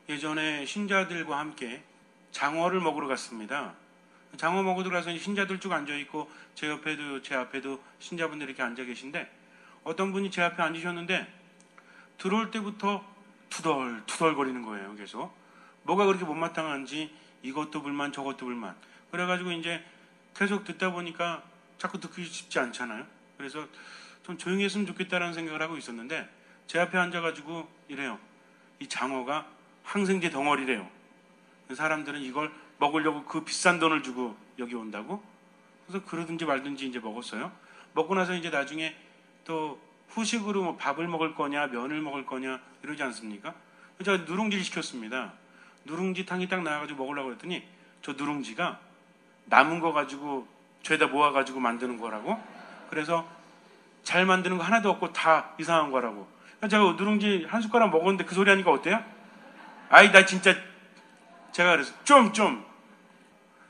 예전에 신자들과 함께 장어를 먹으러 갔습니다. 장어 먹으러 가서 신자들 쭉 앉아있고 제 옆에도 제 앞에도 신자분들이 이렇게 앉아 계신데 어떤 분이 제 앞에 앉으셨는데 들어올 때부터 투덜투덜 거리는 거예요. 계속 뭐가 그렇게 못마땅한지 이것도 불만 저것도 불만. 그래가지고 이제 계속 듣다 보니까 자꾸 듣기 쉽지 않잖아요. 그래서 좀 조용히 했으면 좋겠다라는 생각을 하고 있었는데 제 앞에 앉아가지고 이래요. 이 장어가 항생제 덩어리래요. 사람들은 이걸 먹으려고 그 비싼 돈을 주고 여기 온다고. 그래서 그러든지 말든지 이제 먹었어요. 먹고 나서 이제 나중에 또 후식으로 뭐 밥을 먹을 거냐 면을 먹을 거냐 이러지 않습니까? 제가 누룽지를 시켰습니다. 누룽지탕이 딱 나와가지고 먹으려고 했더니 저 누룽지가 남은 거 가지고 죄다 모아가지고 만드는 거라고. 그래서 잘 만드는 거 하나도 없고 다 이상한 거라고. 제가 누룽지 한 숟가락 먹었는데 그 소리 하니까 어때요? 아이 나 진짜 제가 그래서 좀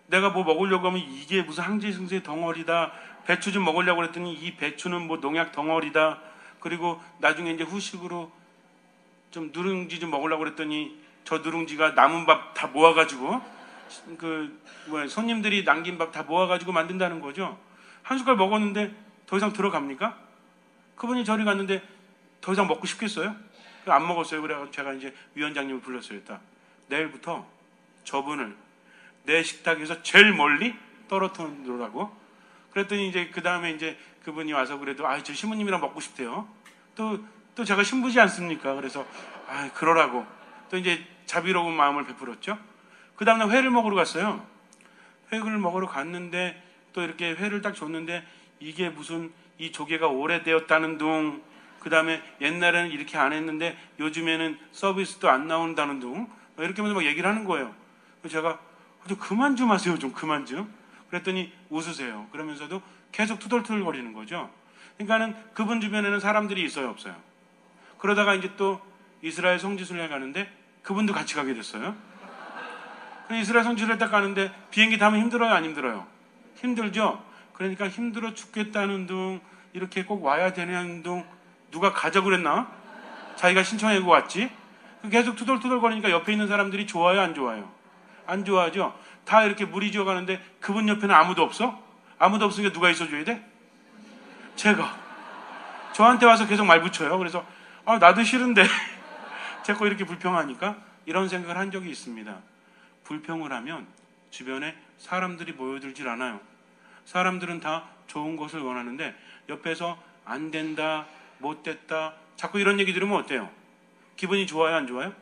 내가 뭐 먹으려고 하면 이게 무슨 항생제 덩어리다. 배추 좀 먹으려고 그랬더니 이 배추는 뭐 농약 덩어리다. 그리고 나중에 이제 후식으로 좀 누룽지 좀 먹으려고 그랬더니 저 누룽지가 남은 밥 다 모아가지고 손님들이 남긴 밥 다 모아가지고 만든다는 거죠. 한 숟갈 먹었는데 더 이상 들어갑니까? 그분이 저리 갔는데 더 이상 먹고 싶겠어요? 안 먹었어요. 그래서 제가 이제 위원장님을 불렀어요. 딱 내일부터 저분을 내 식탁에서 제일 멀리 떨어뜨리라고. 그랬더니 이제 그 다음에 이제 그분이 와서 그래도 저 신부님이랑 먹고 싶대요. 또 제가 신부지 않습니까? 그래서 그러라고 또 이제 자비로운 마음을 베풀었죠. 그 다음날 회를 먹으러 갔어요. 회를 먹으러 갔는데 또 이렇게 회를 딱 줬는데 이게 무슨 이 조개가 오래되었다는 둥, 그 다음에 옛날에는 이렇게 안 했는데 요즘에는 서비스도 안 나온다는 둥, 이렇게 하면서 막 얘기를 하는 거예요. 그래서 제가 좀 그만 좀 하세요. 좀 그만 좀. 그랬더니 웃으세요. 그러면서도 계속 투덜투덜 거리는 거죠. 그러니까는 그분 주변에는 사람들이 있어요, 없어요? 그러다가 이제 또 이스라엘 성지순례 가는데 그분도 같이 가게 됐어요. 이스라엘 성지순례 딱 가는데 비행기 타면 힘들어요, 안 힘들어요? 힘들죠? 그러니까 힘들어 죽겠다는 둥, 이렇게 꼭 와야 되는 둥, 누가 가자고 그랬나? 자기가 신청하고 왔지? 계속 투덜투덜 거리니까 옆에 있는 사람들이 좋아요, 안 좋아요? 안 좋아하죠? 다 이렇게 무리지어 가는데 그분 옆에는 아무도 없어? 아무도 없으니까 누가 있어줘야 돼? 제가. 저한테 와서 계속 말 붙여요. 그래서 나도 싫은데 자꾸 이렇게 불평하니까 이런 생각을 한 적이 있습니다. 불평을 하면 주변에 사람들이 모여들질 않아요. 사람들은 다 좋은 것을 원하는데 옆에서 안 된다, 못 됐다, 자꾸 이런 얘기 들으면 어때요? 기분이 좋아요, 안 좋아요?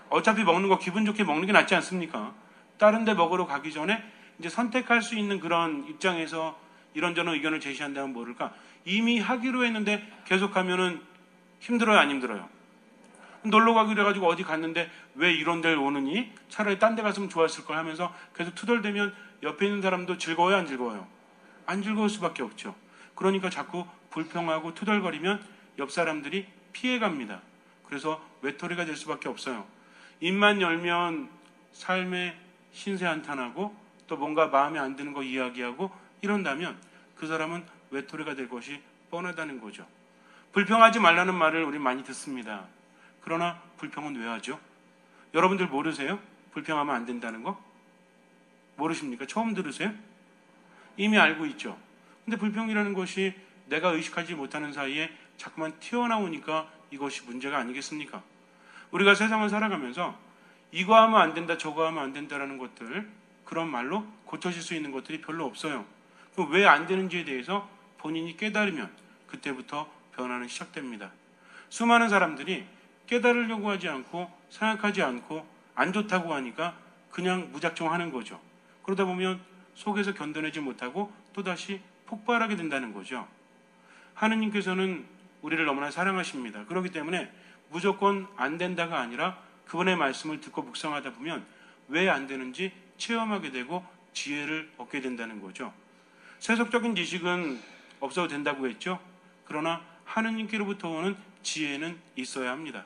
어차피 먹는 거 기분 좋게 먹는 게 낫지 않습니까? 다른 데 먹으러 가기 전에 이제 선택할 수 있는 그런 입장에서 이런저런 의견을 제시한다면 모를까? 이미 하기로 했는데 계속하면은 힘들어요, 안 힘들어요? 놀러 가기로 해가지고 어디 갔는데 왜 이런 데를 오느니? 차라리 딴 데 갔으면 좋았을 걸 하면서 계속 투덜대면 옆에 있는 사람도 즐거워요, 안 즐거워요? 안 즐거울 수밖에 없죠. 그러니까 자꾸 불평하고 투덜거리면 옆 사람들이 피해갑니다. 그래서 외톨이가 될 수밖에 없어요. 입만 열면 삶에 신세한탄하고 또 뭔가 마음에 안 드는 거 이야기하고 이런다면 그 사람은 외톨이가 될 것이 뻔하다는 거죠. 불평하지 말라는 말을 우리 많이 듣습니다. 그러나 불평은 왜 하죠? 여러분들 모르세요? 불평하면 안 된다는 거? 모르십니까? 처음 들으세요? 이미 알고 있죠. 근데 불평이라는 것이 내가 의식하지 못하는 사이에 자꾸만 튀어나오니까 이것이 문제가 아니겠습니까? 우리가 세상을 살아가면서 이거 하면 안 된다, 저거 하면 안 된다라는 것들, 그런 말로 고쳐질 수 있는 것들이 별로 없어요. 그럼 왜 안 되는지에 대해서 본인이 깨달으면 그때부터 변화는 시작됩니다. 수많은 사람들이 깨달으려고 하지 않고 생각하지 않고 안 좋다고 하니까 그냥 무작정 하는 거죠. 그러다 보면 속에서 견뎌내지 못하고 또다시 폭발하게 된다는 거죠. 하느님께서는 우리를 너무나 사랑하십니다. 그렇기 때문에 무조건 안 된다가 아니라 그분의 말씀을 듣고 묵상하다 보면 왜 안 되는지 체험하게 되고 지혜를 얻게 된다는 거죠. 세속적인 지식은 없어도 된다고 했죠. 그러나 하느님께로부터 오는 지혜는 있어야 합니다.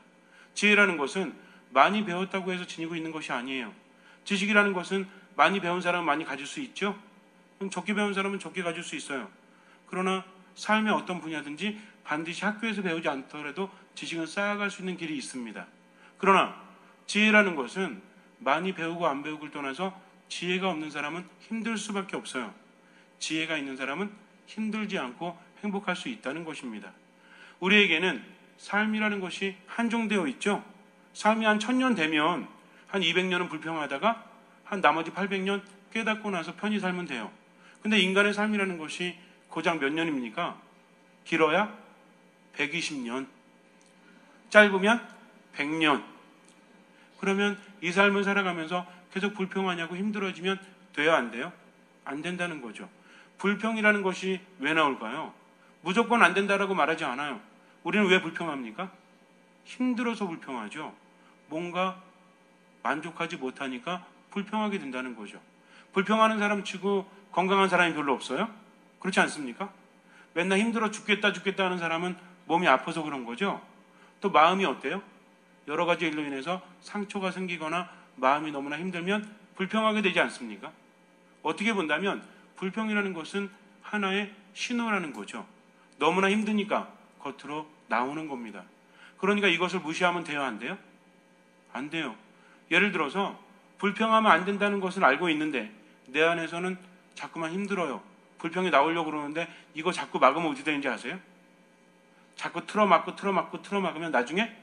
지혜라는 것은 많이 배웠다고 해서 지니고 있는 것이 아니에요. 지식이라는 것은 많이 배운 사람은 많이 가질 수 있죠. 적게 배운 사람은 적게 가질 수 있어요. 그러나 삶의 어떤 분야든지 반드시 학교에서 배우지 않더라도 지식은 쌓아갈 수 있는 길이 있습니다. 그러나 지혜라는 것은 많이 배우고 안 배우고를 떠나서 지혜가 없는 사람은 힘들 수밖에 없어요. 지혜가 있는 사람은 힘들지 않고 행복할 수 있다는 것입니다. 우리에게는 삶이라는 것이 한정되어 있죠. 삶이 한 1000년 되면 한 200년은 불평하다가 한 나머지 800년 깨닫고 나서 편히 살면 돼요. 근데 인간의 삶이라는 것이 고작 몇 년입니까? 길어야 120년, 짧으면 100년. 그러면 이 삶을 살아가면서 계속 불평하냐고 힘들어지면 돼요, 안 돼요? 안 된다는 거죠. 불평이라는 것이 왜 나올까요? 무조건 안 된다라고 말하지 않아요. 우리는 왜 불평합니까? 힘들어서 불평하죠. 뭔가 만족하지 못하니까 불평하게 된다는 거죠. 불평하는 사람 치고 건강한 사람이 별로 없어요? 그렇지 않습니까? 맨날 힘들어 죽겠다 하는 사람은 몸이 아파서 그런 거죠. 또 마음이 어때요? 여러 가지 일로 인해서 상처가 생기거나 마음이 너무나 힘들면 불평하게 되지 않습니까? 어떻게 본다면 불평이라는 것은 하나의 신호라는 거죠. 너무나 힘드니까 겉으로 나오는 겁니다. 그러니까 이것을 무시하면 돼요, 안 돼요? 안 돼요. 예를 들어서 불평하면 안 된다는 것을 알고 있는데 내 안에서는 자꾸만 힘들어요. 불평이 나오려고 그러는데 이거 자꾸 막으면 어떻게 되는지 아세요? 자꾸 틀어막으면 나중에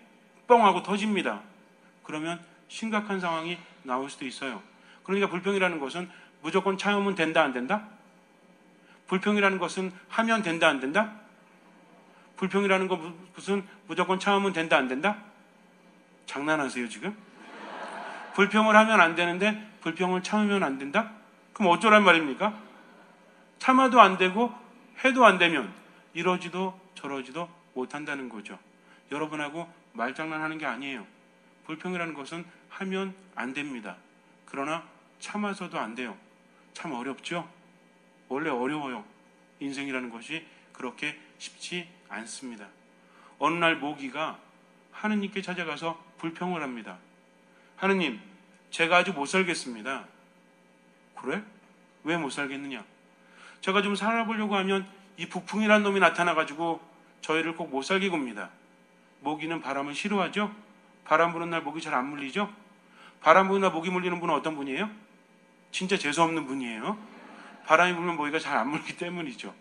뻥 하고 터집니다. 그러면 심각한 상황이 나올 수도 있어요. 그러니까 불평이라는 것은 무조건 참으면 된다, 안 된다? 불평이라는 것은 하면 된다, 안 된다? 불평이라는 것은 무조건 참으면 된다, 안 된다? 장난하세요, 지금? 불평을 하면 안 되는데 불평을 참으면 안 된다? 그럼 어쩌란 말입니까? 참아도 안 되고 해도 안 되면 이러지도 저러지도 못한다는 거죠. 여러분하고 말장난하는 게 아니에요. 불평이라는 것은 하면 안 됩니다. 그러나 참아서도 안 돼요. 참 어렵죠? 원래 어려워요. 인생이라는 것이 그렇게 쉽지 않습니다. 어느 날 모기가 하느님께 찾아가서 불평을 합니다. 하느님, 제가 아주 못 살겠습니다. 그래? 왜 못 살겠느냐? 제가 좀 살아보려고 하면 이 북풍이라는 놈이 나타나가지고 저희를 꼭 못 살게 굽니다. 모기는 바람을 싫어하죠? 바람 부는 날 모기 잘 안 물리죠? 바람 부는 날 모기 물리는 분은 어떤 분이에요? 진짜 재수없는 분이에요. 바람이 불면 모기가 잘 안 물기 때문이죠.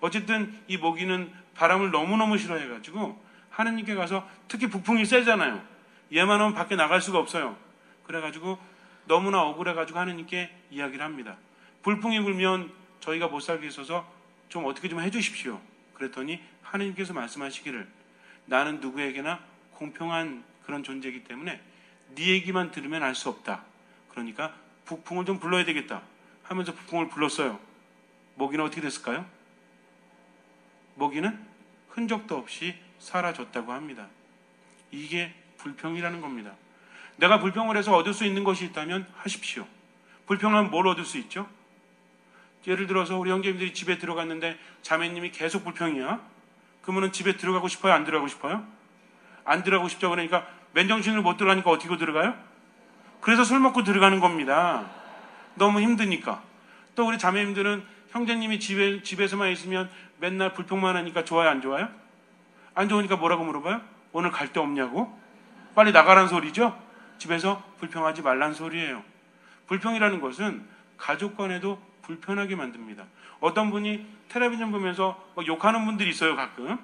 어쨌든 이 모기는 바람을 너무너무 싫어해가지고 하느님께 가서, 특히 북풍이 세잖아요. 얘만 오면 밖에 나갈 수가 없어요. 그래가지고 너무나 억울해가지고 하느님께 이야기를 합니다. 불풍이 불면 저희가 못 살게 있어서 좀 어떻게 좀 해주십시오. 그랬더니 하느님께서 말씀하시기를, 나는 누구에게나 공평한 그런 존재이기 때문에 네 얘기만 들으면 알 수 없다. 그러니까 북풍을 좀 불러야 되겠다 하면서 북풍을 불렀어요. 모기는 어떻게 됐을까요? 모기는 흔적도 없이 사라졌다고 합니다. 이게 불평이라는 겁니다. 내가 불평을 해서 얻을 수 있는 것이 있다면 하십시오. 불평하면 뭘 얻을 수 있죠? 예를 들어서 우리 형제님들이 집에 들어갔는데 자매님이 계속 불평이야. 그러면 집에 들어가고 싶어요? 안 들어가고 싶어요? 안 들어가고 싶죠. 그러니까 맨정신으로 못 들어가니까 어떻게 들어가요? 그래서 술 먹고 들어가는 겁니다. 너무 힘드니까. 또 우리 자매님들은 형제님이 집에서만 있으면 맨날 불평만 하니까 좋아요, 안 좋아요? 안 좋으니까 뭐라고 물어봐요? 오늘 갈 데 없냐고? 빨리 나가란 소리죠? 집에서 불평하지 말란 소리예요. 불평이라는 것은 가족 간에도 불편하게 만듭니다. 어떤 분이 텔레비전 보면서 막 욕하는 분들이 있어요, 가끔.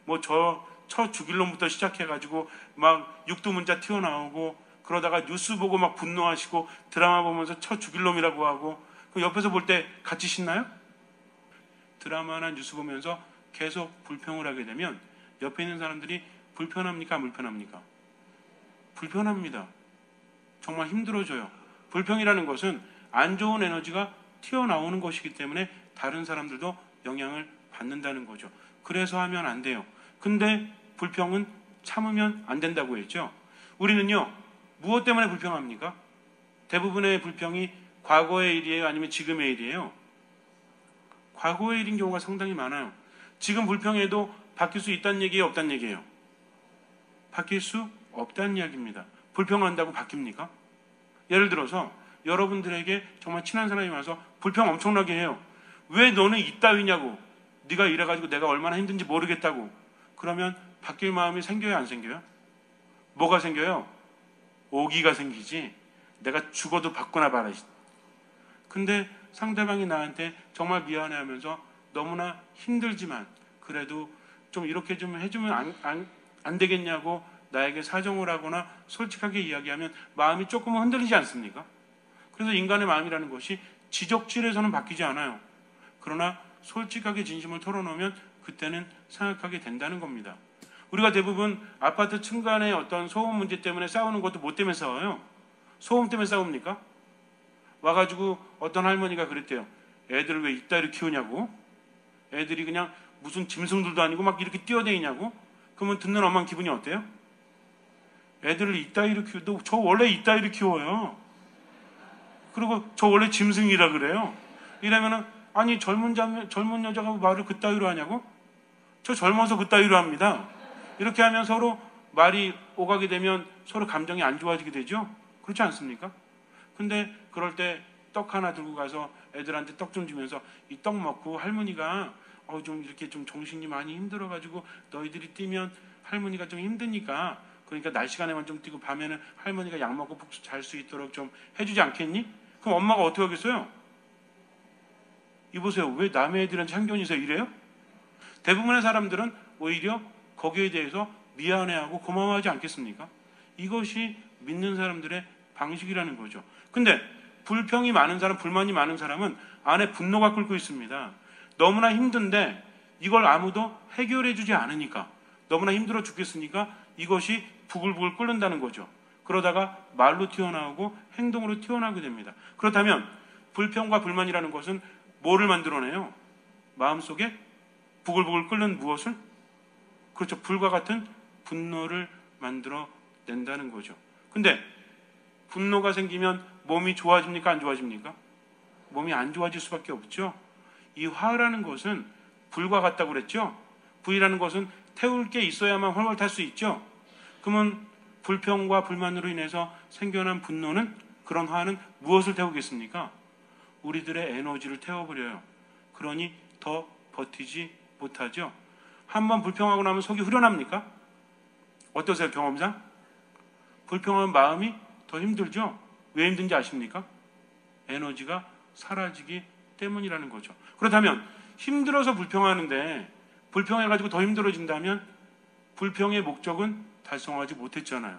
뭐 쳐 죽일 놈부터 시작해가지고 막 육두문자 튀어나오고, 그러다가 뉴스 보고 막 분노하시고 드라마 보면서 쳐 죽일 놈이라고 하고, 그 옆에서 볼 때 같이 신나요? 드라마나 뉴스 보면서 계속 불평을 하게 되면 옆에 있는 사람들이 불편합니까? 안 불편합니까? 불편합니다. 정말 힘들어져요. 불평이라는 것은 안 좋은 에너지가 튀어나오는 것이기 때문에 다른 사람들도 영향을 받는다는 거죠. 그래서 하면 안 돼요. 근데 불평은 참으면 안 된다고 했죠. 우리는요, 무엇 때문에 불평합니까? 대부분의 불평이 과거의 일이에요? 아니면 지금의 일이에요? 과거의 일인 경우가 상당히 많아요. 지금 불평해도 바뀔 수 있다는 얘기예요? 없다는 얘기예요? 바뀔 수 없다는 이야기입니다. 불평한다고 바뀝니까? 예를 들어서 여러분들에게 정말 친한 사람이 와서 불평 엄청나게 해요. 왜 너는 이따위냐고. 네가 이래가지고 내가 얼마나 힘든지 모르겠다고. 그러면 바뀔 마음이 생겨요, 안 생겨요? 뭐가 생겨요? 오기가 생기지 내가 죽어도 받거나 봐라. 근데 상대방이 나한테 정말 미안해하면서 너무나 힘들지만 그래도 좀 이렇게 좀 해주면 안 되겠냐고 나에게 사정을 하거나 솔직하게 이야기하면 마음이 조금은 흔들리지 않습니까? 그래서 인간의 마음이라는 것이 지적질에서는 바뀌지 않아요. 그러나 솔직하게 진심을 털어놓으면 그때는 생각하게 된다는 겁니다. 우리가 대부분 아파트 층간의 어떤 소음 문제 때문에 싸우는 것도 뭐 때문에 싸워요? 소음 때문에 싸웁니까? 와가지고 어떤 할머니가 그랬대요. 애들을 왜 이따위로 키우냐고? 애들이 그냥 무슨 짐승들도 아니고 막 이렇게 뛰어다니냐고? 그러면 듣는 엄마는 기분이 어때요? 애들을 이따위로 키워도 저 원래 이따위로 키워요. 그리고 저 원래 짐승이라 그래요. 이러면은 아니 젊은 여자가 말을 그따위로 하냐고? 저 젊어서 그따위로 합니다. 이렇게 하면 서로 말이 오가게 되면 서로 감정이 안 좋아지게 되죠. 그렇지 않습니까? 근데 그럴 때 떡 하나 들고 가서 애들한테 떡 좀 주면서 이 떡 먹고 할머니가 좀 이렇게 좀 정신이 많이 힘들어가지고 너희들이 뛰면 할머니가 좀 힘드니까 그러니까 낮 시간에만 좀 뛰고 밤에는 할머니가 약 먹고 푹 잘 수 있도록 좀 해주지 않겠니? 그럼 엄마가 어떻게 하겠어요? 이보세요. 왜 남의 애들한테 참견이서 이래요? 대부분의 사람들은 오히려 거기에 대해서 미안해하고 고마워하지 않겠습니까? 이것이 믿는 사람들의 방식이라는 거죠. 근데 불평이 많은 사람, 불만이 많은 사람은 안에 분노가 끓고 있습니다. 너무나 힘든데 이걸 아무도 해결해 주지 않으니까 너무나 힘들어 죽겠으니까 이것이 부글부글 끓는다는 거죠. 그러다가 말로 튀어나오고 행동으로 튀어나오게 됩니다. 그렇다면 불평과 불만이라는 것은 뭐를 만들어내요? 마음속에 부글부글 끓는 무엇을? 그렇죠. 불과 같은 분노를 만들어낸다는 거죠. 근데 분노가 생기면 몸이 좋아집니까? 안 좋아집니까? 몸이 안 좋아질 수밖에 없죠. 이 화라는 것은 불과 같다고 그랬죠. 불이라는 것은 태울 게 있어야만 훨훨 탈 수 있죠. 그러면 불평과 불만으로 인해서 생겨난 분노는, 그런 화는 무엇을 태우겠습니까? 우리들의 에너지를 태워버려요. 그러니 더 버티지 못하죠. 한번 불평하고 나면 속이 후련합니까? 어떠세요, 경험상? 불평하면 마음이 더 힘들죠? 왜 힘든지 아십니까? 에너지가 사라지기 때문이라는 거죠. 그렇다면 힘들어서 불평하는데 불평해가지고 더 힘들어진다면 불평의 목적은 달성하지 못했잖아요.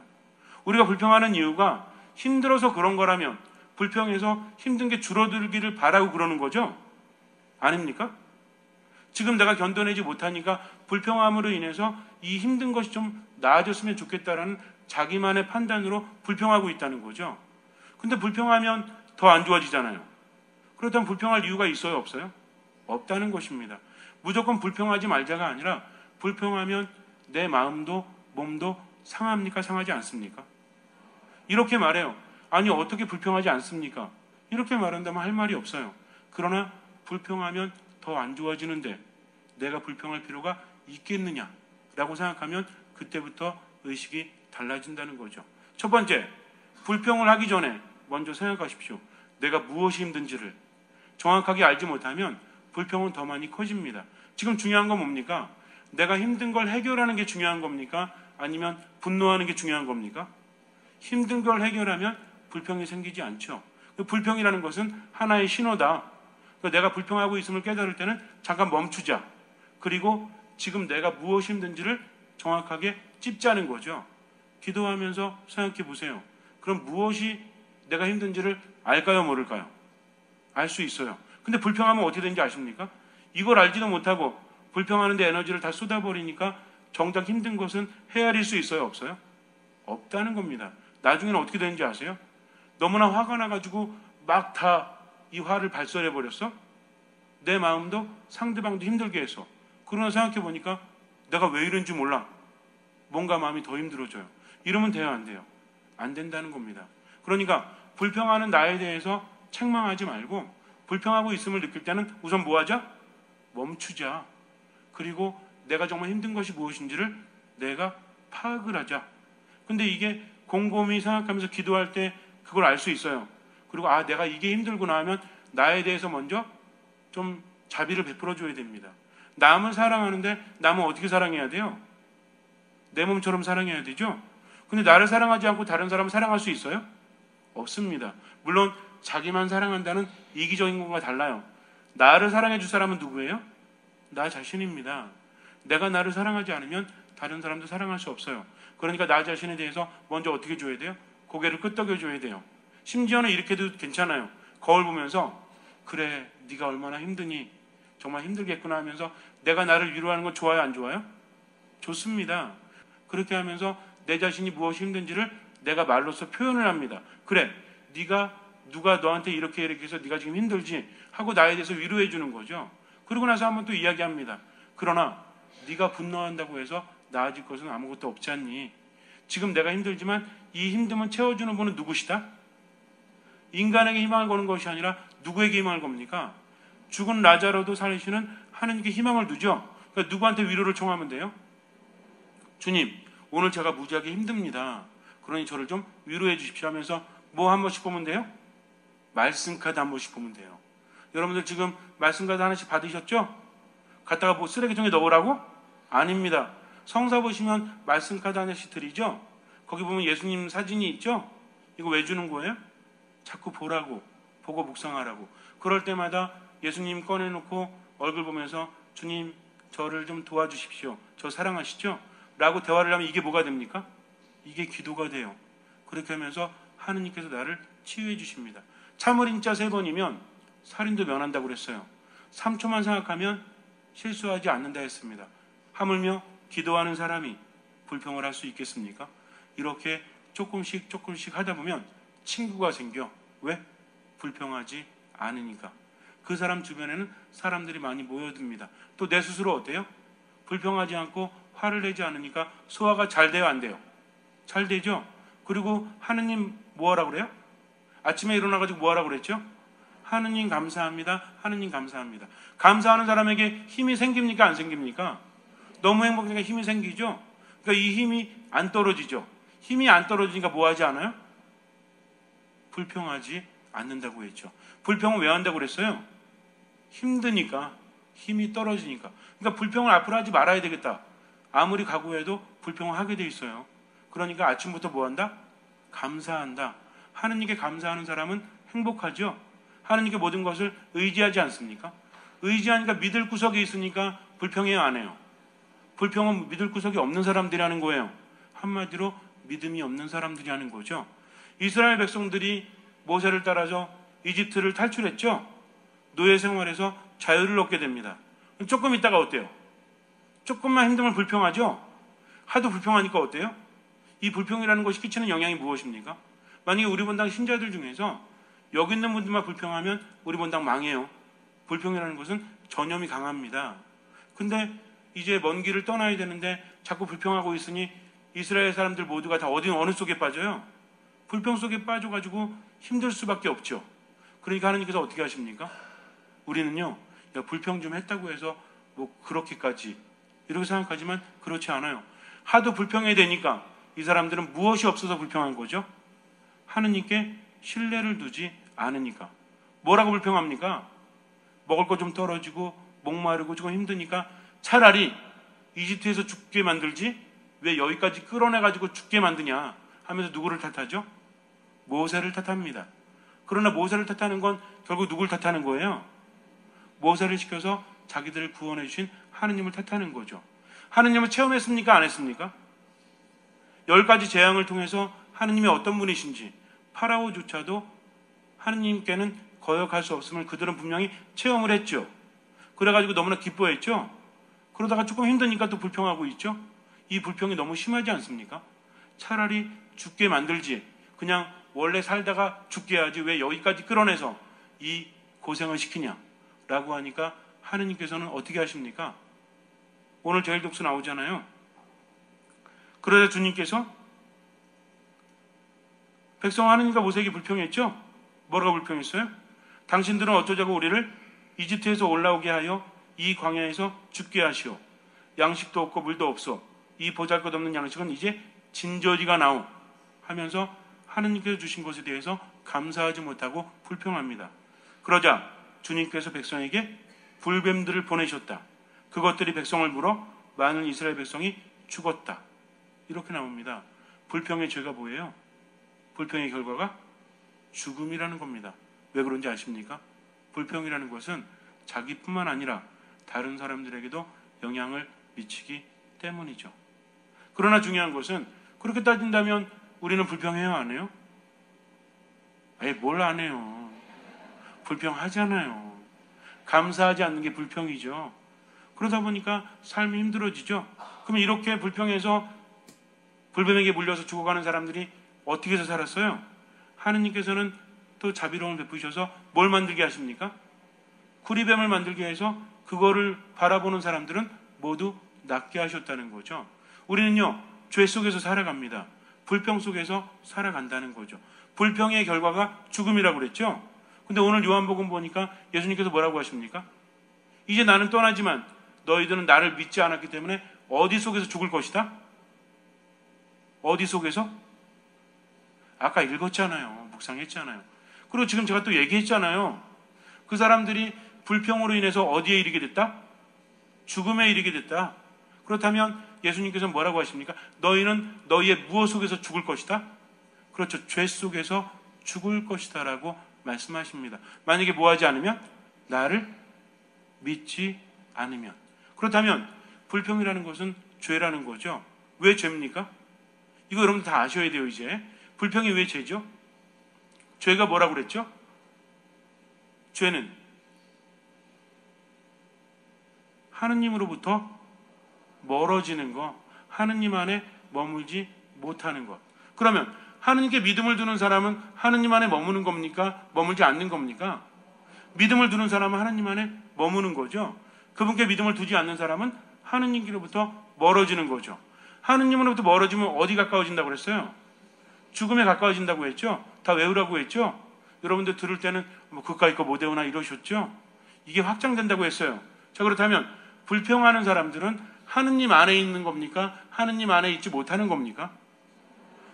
우리가 불평하는 이유가 힘들어서 그런 거라면 불평해서 힘든 게 줄어들기를 바라고 그러는 거죠? 아닙니까? 지금 내가 견뎌내지 못하니까 불평함으로 인해서 이 힘든 것이 좀 나아졌으면 좋겠다라는 자기만의 판단으로 불평하고 있다는 거죠. 근데 불평하면 더 안 좋아지잖아요. 그렇다면 불평할 이유가 있어요, 없어요? 없다는 것입니다. 무조건 불평하지 말자가 아니라 불평하면 내 마음도 몸도 상합니까? 상하지 않습니까? 이렇게 말해요. 아니 어떻게 불평하지 않습니까? 이렇게 말한다면 할 말이 없어요. 그러나 불평하면 더 안 좋아지는데 내가 불평할 필요가 있겠느냐라고 생각하면 그때부터 의식이 달라진다는 거죠. 첫 번째, 불평을 하기 전에 먼저 생각하십시오. 내가 무엇이 힘든지를 정확하게 알지 못하면 불평은 더 많이 커집니다. 지금 중요한 건 뭡니까? 내가 힘든 걸 해결하는 게 중요한 겁니까? 아니면 분노하는 게 중요한 겁니까? 힘든 걸 해결하면 불평이 생기지 않죠. 불평이라는 것은 하나의 신호다. 내가 불평하고 있음을 깨달을 때는 잠깐 멈추자. 그리고 지금 내가 무엇이 힘든지를 정확하게 찝자는 거죠. 기도하면서 생각해 보세요. 그럼 무엇이 내가 힘든지를 알까요, 모를까요? 알 수 있어요. 근데 불평하면 어떻게 되는지 아십니까? 이걸 알지도 못하고 불평하는데 에너지를 다 쏟아버리니까 정작 힘든 것은 헤아릴 수 있어요, 없어요? 없다는 겁니다. 나중에는 어떻게 되는지 아세요? 너무나 화가 나가지고 막 다 이 화를 발설해 버렸어? 내 마음도 상대방도 힘들게 해서. 그러나 생각해 보니까 내가 왜 이런지 몰라. 뭔가 마음이 더 힘들어져요. 이러면 돼요, 안 돼요? 안 된다는 겁니다. 그러니까 불평하는 나에 대해서 책망하지 말고 불평하고 있음을 느낄 때는 우선 뭐 하자? 멈추자. 그리고 내가 정말 힘든 것이 무엇인지를 내가 파악을 하자. 근데 이게 곰곰이 생각하면서 기도할 때 그걸 알 수 있어요. 그리고 내가 이게 힘들구나 하면 나에 대해서 먼저 좀 자비를 베풀어 줘야 됩니다. 남을 사랑하는데 남은 어떻게 사랑해야 돼요? 내 몸처럼 사랑해야 되죠? 근데 나를 사랑하지 않고 다른 사람을 사랑할 수 있어요? 없습니다. 물론 자기만 사랑한다는 이기적인 것과 달라요. 나를 사랑해 줄 사람은 누구예요? 나 자신입니다. 내가 나를 사랑하지 않으면 다른 사람도 사랑할 수 없어요. 그러니까 나 자신에 대해서 먼저 어떻게 줘야 돼요? 고개를 끄덕여 줘야 돼요. 심지어는 이렇게도 괜찮아요. 거울 보면서 그래, 네가 얼마나 힘드니? 정말 힘들겠구나 하면서 내가 나를 위로하는 건 좋아요, 안 좋아요? 좋습니다. 그렇게 하면서 내 자신이 무엇이 힘든지를 내가 말로써 표현을 합니다. 그래, 네가 누가 너한테 이렇게 해서 네가 지금 힘들지 하고 나에 대해서 위로해 주는 거죠. 그러고 나서 한번 또 이야기합니다. 그러나 네가 분노한다고 해서 나아질 것은 아무것도 없지 않니? 지금 내가 힘들지만 이 힘듦을 채워주는 분은 누구시다? 인간에게 희망을 거는 것이 아니라 누구에게 희망을 겁니까? 죽은 라자로도 살리시는 하느님께 희망을 두죠. 그러니까 누구한테 위로를 청하면 돼요? 주님, 오늘 제가 무지하게 힘듭니다. 그러니 저를 좀 위로해 주십시오 하면서 뭐 한 번씩 보면 돼요? 말씀 카드 한 번씩 보면 돼요. 여러분들 지금 말씀 카드 하나씩 받으셨죠? 갖다가 뭐 쓰레기통에 넣으라고? 아닙니다. 성사 보시면 말씀 카드 하나씩 드리죠? 거기 보면 예수님 사진이 있죠? 이거 왜 주는 거예요? 자꾸 보라고, 보고 묵상하라고. 그럴 때마다 예수님 꺼내놓고 얼굴 보면서 주님 저를 좀 도와주십시오. 저 사랑하시죠? 라고 대화를 하면 이게 뭐가 됩니까? 이게 기도가 돼요. 그렇게 하면서 하느님께서 나를 치유해 주십니다. 참을인자 3번이면 살인도 면한다고 그랬어요. 3초만 생각하면 실수하지 않는다 했습니다. 하물며 기도하는 사람이 불평을 할 수 있겠습니까? 이렇게 조금씩 하다 보면 친구가 생겨. 왜? 불평하지 않으니까. 그 사람 주변에는 사람들이 많이 모여듭니다. 또 내 스스로 어때요? 불평하지 않고 화를 내지 않으니까 소화가 잘 돼요, 안 돼요? 잘 되죠? 그리고 하느님 뭐 하라고 그래요? 아침에 일어나가지고 뭐 하라고 그랬죠? 하느님 감사합니다. 하느님 감사합니다. 감사하는 사람에게 힘이 생깁니까? 안 생깁니까? 너무 행복하니까 힘이 생기죠? 그러니까 이 힘이 안 떨어지죠? 힘이 안 떨어지니까 뭐 하지 않아요? 불평하지 않는다고 했죠. 불평은 왜 한다고 그랬어요? 힘드니까, 힘이 떨어지니까. 그러니까 불평을 앞으로 하지 말아야 되겠다. 아무리 각오해도 불평을 하게 돼 있어요. 그러니까 아침부터 뭐 한다? 감사한다. 하느님께 감사하는 사람은 행복하죠. 하느님께 모든 것을 의지하지 않습니까? 의지하니까 믿을 구석이 있으니까 불평해요, 안 해요? 불평은 믿을 구석이 없는 사람들이 하는 거예요. 한마디로 믿음이 없는 사람들이 하는 거죠. 이스라엘 백성들이 모세를 따라서 이집트를 탈출했죠. 노예 생활에서 자유를 얻게 됩니다. 조금 있다가 어때요? 조금만 힘들면 불평하죠. 하도 불평하니까 어때요? 이 불평이라는 것이 끼치는 영향이 무엇입니까? 만약에 우리 본당 신자들 중에서 여기 있는 분들만 불평하면 우리 본당 망해요. 불평이라는 것은 전염이 강합니다. 근데 이제 먼 길을 떠나야 되는데 자꾸 불평하고 있으니 이스라엘 사람들 모두가 다 어느 속에 빠져요? 불평 속에 빠져가지고 힘들 수밖에 없죠. 그러니까 하나님께서 어떻게 하십니까? 우리는요, 야, 불평 좀 했다고 해서 뭐 그렇게까지 이렇게 생각하지만 그렇지 않아요. 하도 불평해야 되니까 이 사람들은 무엇이 없어서 불평한 거죠? 하느님께 신뢰를 두지 않으니까. 뭐라고 불평합니까? 먹을 거 좀 떨어지고 목마르고 조금 힘드니까 차라리 이집트에서 죽게 만들지 왜 여기까지 끌어내가지고 죽게 만드냐 하면서 누구를 탓하죠? 모세를 탓합니다. 그러나 모세를 탓하는 건 결국 누굴 탓하는 거예요? 모세를 시켜서 자기들을 구원해 주신 하느님을 탓하는 거죠. 하느님을 체험했습니까? 안 했습니까? 10가지 재앙을 통해서 하느님이 어떤 분이신지 파라오조차도 하느님께는 거역할 수 없음을 그들은 분명히 체험을 했죠. 그래가지고 너무나 기뻐했죠. 그러다가 조금 힘드니까 또 불평하고 있죠. 이 불평이 너무 심하지 않습니까? 차라리 죽게 만들지 그냥 원래 살다가 죽게 하지 왜 여기까지 끌어내서 이 고생을 시키냐 라고 하니까 하느님께서는 어떻게 하십니까? 오늘 저일 독서 나오잖아요. 그러자 주님께서 백성 하느님과 모세에게 불평했죠? 뭐라고 불평했어요? 당신들은 어쩌자고 우리를 이집트에서 올라오게 하여 이 광야에서 죽게 하시오. 양식도 없고 물도 없어. 이 보잘것없는 양식은 이제 진저리가 나오 하면서 하느님께서 주신 것에 대해서 감사하지 못하고 불평합니다. 그러자 주님께서 백성에게 불뱀들을 보내셨다. 그것들이 백성을 물어 많은 이스라엘 백성이 죽었다. 이렇게 나옵니다. 불평의 죄가 뭐예요? 불평의 결과가 죽음이라는 겁니다. 왜 그런지 아십니까? 불평이라는 것은 자기뿐만 아니라 다른 사람들에게도 영향을 미치기 때문이죠. 그러나 중요한 것은 그렇게 따진다면 우리는 불평해요, 안 해요? 아예 뭘 안 해요. 불평하잖아요. 감사하지 않는 게 불평이죠. 그러다 보니까 삶이 힘들어지죠. 그러면 이렇게 불평해서 불뱀에게 물려서 죽어가는 사람들이 어떻게 해서 살았어요? 하느님께서는 또 자비로움을 베푸셔서 뭘 만들게 하십니까? 구리뱀을 만들게 해서 그거를 바라보는 사람들은 모두 낫게 하셨다는 거죠. 우리는요, 죄 속에서 살아갑니다. 불평 속에서 살아간다는 거죠. 불평의 결과가 죽음이라고 그랬죠. 근데 오늘 요한복음 보니까 예수님께서 뭐라고 하십니까? 이제 나는 떠나지만 너희들은 나를 믿지 않았기 때문에 어디 속에서 죽을 것이다? 어디 속에서? 아까 읽었잖아요. 묵상했잖아요. 그리고 지금 제가 또 얘기했잖아요. 그 사람들이 불평으로 인해서 어디에 이르게 됐다? 죽음에 이르게 됐다. 그렇다면 예수님께서는 뭐라고 하십니까? 너희는 너희의 무엇 속에서 죽을 것이다? 그렇죠. 죄 속에서 죽을 것이다 라고 말씀하십니다. 만약에 뭐하지 않으면? 나를 믿지 않으면. 그렇다면 불평이라는 것은 죄라는 거죠. 왜 죄입니까? 이거 여러분 다 아셔야 돼요. 이제 불평이 왜 죄죠? 죄가 뭐라고 그랬죠? 죄는 하느님으로부터 멀어지는 것, 하느님 안에 머물지 못하는 것. 그러면 하느님께 믿음을 두는 사람은 하느님 안에 머무는 겁니까? 머물지 않는 겁니까? 믿음을 두는 사람은 하느님 안에 머무는 거죠. 그분께 믿음을 두지 않는 사람은 하느님께로부터 멀어지는 거죠. 하느님으로부터 멀어지면 어디 가까워진다고 그랬어요? 죽음에 가까워진다고 했죠. 다 외우라고 했죠. 여러분들 들을 때는 뭐 그까이 거 못 외우나 이러셨죠. 이게 확장된다고 했어요. 자, 그렇다면 불평하는 사람들은 하느님 안에 있는 겁니까? 하느님 안에 있지 못하는 겁니까?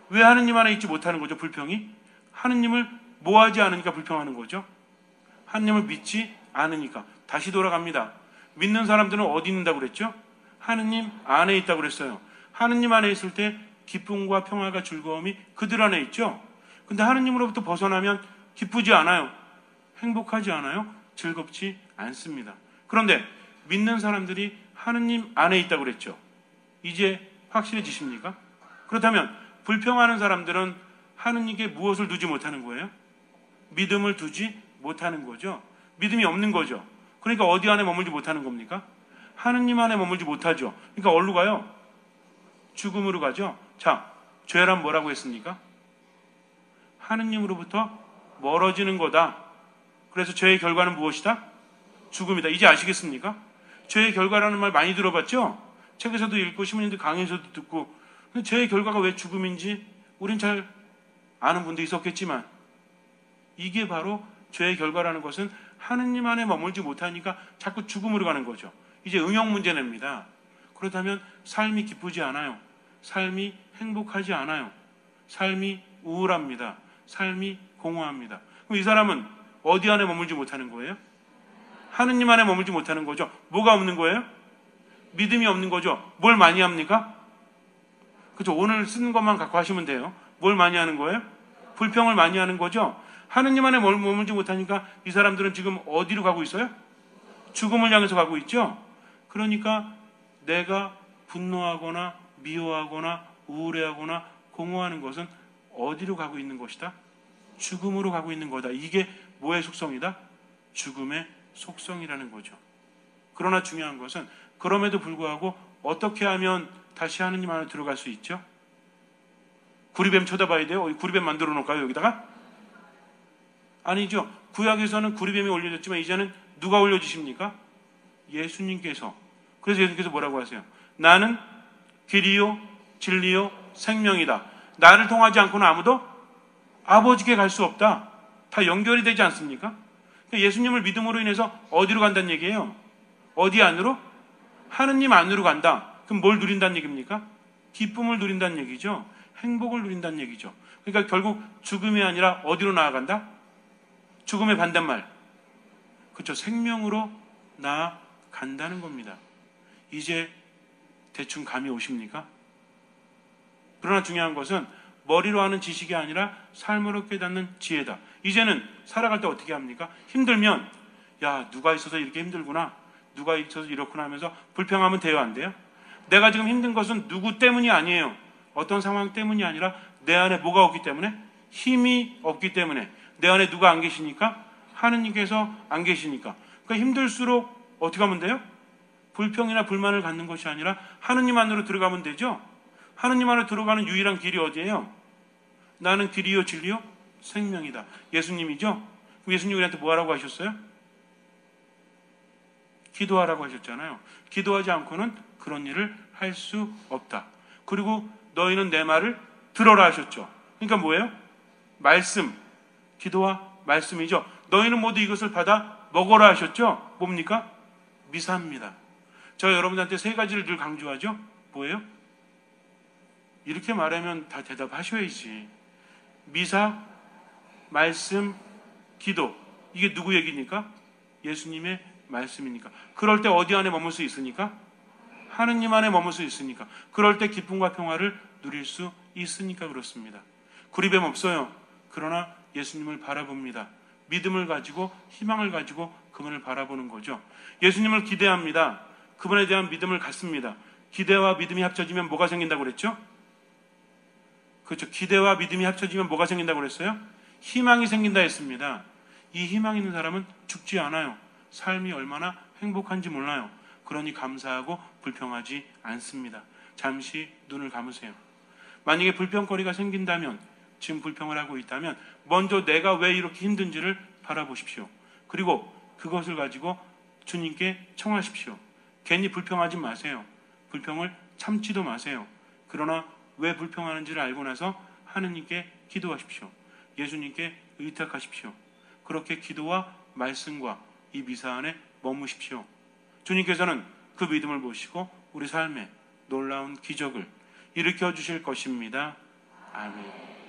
왜 하느님 안에 있지 못하는 거죠? 불평이? 하느님을 뭐하지 않으니까 불평하는 거죠. 하느님을 믿지 않으니까. 다시 돌아갑니다. 믿는 사람들은 어디 있는다고 그랬죠? 하느님 안에 있다고 그랬어요. 하느님 안에 있을 때 기쁨과 평화가 즐거움이 그들 안에 있죠. 근데 하느님으로부터 벗어나면 기쁘지 않아요. 행복하지 않아요. 즐겁지 않습니다. 그런데 믿는 사람들이 하느님 안에 있다고 그랬죠. 이제 확실해지십니까? 그렇다면 불평하는 사람들은 하느님께 무엇을 두지 못하는 거예요? 믿음을 두지 못하는 거죠. 믿음이 없는 거죠. 그러니까 어디 안에 머물지 못하는 겁니까? 하느님 안에 머물지 못하죠. 그러니까 어디로 가요? 죽음으로 가죠. 자, 죄란 뭐라고 했습니까? 하느님으로부터 멀어지는 거다. 그래서 죄의 결과는 무엇이다? 죽음이다. 이제 아시겠습니까? 죄의 결과라는 말 많이 들어봤죠? 책에서도 읽고 신문인들 강의에서도 듣고. 근데 죄의 결과가 왜 죽음인지 우린 잘 아는 분도 있었겠지만 이게 바로 죄의 결과라는 것은 하느님 안에 머물지 못하니까 자꾸 죽음으로 가는 거죠. 이제 응용 문제 냅니다. 그렇다면 삶이 기쁘지 않아요. 삶이 행복하지 않아요. 삶이 우울합니다. 삶이 공허합니다. 그럼 이 사람은 어디 안에 머물지 못하는 거예요? 하느님 안에 머물지 못하는 거죠. 뭐가 없는 거예요? 믿음이 없는 거죠. 뭘 많이 합니까? 그렇죠. 오늘 쓰는 것만 갖고 하시면 돼요. 뭘 많이 하는 거예요? 불평을 많이 하는 거죠. 하느님 안에 머물지 못하니까 이 사람들은 지금 어디로 가고 있어요? 죽음을 향해서 가고 있죠. 그러니까 내가 분노하거나 미워하거나 우울해하거나 공허하는 것은 어디로 가고 있는 것이다? 죽음으로 가고 있는 거다. 이게 뭐의 속성이다? 죽음의 속성이라는 거죠. 그러나 중요한 것은 그럼에도 불구하고 어떻게 하면 다시 하느님 안에 들어갈 수 있죠? 구리뱀 쳐다봐야 돼요? 구리뱀 만들어 놓을까요? 여기다가? 아니죠. 구약에서는 구리뱀이 올려졌지만 이제는 누가 올려주십니까? 예수님께서. 그래서 예수님께서 뭐라고 하세요? 나는 길이요 진리요 생명이다. 나를 통하지 않고는 아무도 아버지께 갈 수 없다. 다 연결이 되지 않습니까? 예수님을 믿음으로 인해서 어디로 간다는 얘기예요? 어디 안으로? 하느님 안으로 간다. 그럼 뭘 누린다는 얘기입니까? 기쁨을 누린다는 얘기죠. 행복을 누린다는 얘기죠. 그러니까 결국 죽음이 아니라 어디로 나아간다? 죽음의 반대말. 그렇죠. 생명으로 나아간다는 겁니다. 이제 대충 감이 오십니까? 그러나 중요한 것은 머리로 하는 지식이 아니라 삶으로 깨닫는 지혜다. 이제는 살아갈 때 어떻게 합니까? 힘들면 야, 누가 있어서 이렇게 힘들구나, 누가 있어서 이렇구나 하면서 불평하면 돼요, 안 돼요? 내가 지금 힘든 것은 누구 때문이 아니에요. 어떤 상황 때문이 아니라 내 안에 뭐가 없기 때문에? 힘이 없기 때문에. 내 안에 누가 안 계시니까? 하느님께서 안 계시니까. 그러니까 힘들수록 어떻게 하면 돼요? 불평이나 불만을 갖는 것이 아니라 하느님 안으로 들어가면 되죠. 하느님 안으로 들어가는 유일한 길이 어디예요? 나는 길이요 진리요 생명이다. 예수님이죠. 예수님 우리한테 뭐 하라고 하셨어요? 기도하라고 하셨잖아요. 기도하지 않고는 그런 일을 할 수 없다. 그리고 너희는 내 말을 들어라 하셨죠. 그러니까 뭐예요? 말씀, 기도와 말씀이죠. 너희는 모두 이것을 받아 먹어라 하셨죠. 뭡니까? 미사입니다. 저 여러분한테 세 가지를 늘 강조하죠. 뭐예요? 이렇게 말하면 다 대답하셔야지. 미사, 말씀, 기도. 이게 누구 얘기입니까? 예수님의 말씀이니까. 그럴 때 어디 안에 머물 수 있으니까? 하느님 안에 머물 수 있으니까. 그럴 때 기쁨과 평화를 누릴 수 있으니까 그렇습니다. 구리뱀 없어요. 그러나 예수님을 바라봅니다. 믿음을 가지고 희망을 가지고 그분을 바라보는 거죠. 예수님을 기대합니다. 그분에 대한 믿음을 갖습니다. 기대와 믿음이 합쳐지면 뭐가 생긴다고 그랬죠? 그렇죠. 기대와 믿음이 합쳐지면 뭐가 생긴다고 그랬어요? 희망이 생긴다 했습니다. 이 희망 있는 사람은 죽지 않아요. 삶이 얼마나 행복한지 몰라요. 그러니 감사하고 불평하지 않습니다. 잠시 눈을 감으세요. 만약에 불평거리가 생긴다면, 지금 불평을 하고 있다면 먼저 내가 왜 이렇게 힘든지를 바라보십시오. 그리고 그것을 가지고 주님께 청하십시오. 괜히 불평하지 마세요. 불평을 참지도 마세요. 그러나 왜 불평하는지를 알고 나서 하느님께 기도하십시오. 예수님께 의탁하십시오. 그렇게 기도와 말씀과 이 미사 안에 머무십시오. 주님께서는 그 믿음을 보시고 우리 삶에 놀라운 기적을 일으켜 주실 것입니다. 아멘.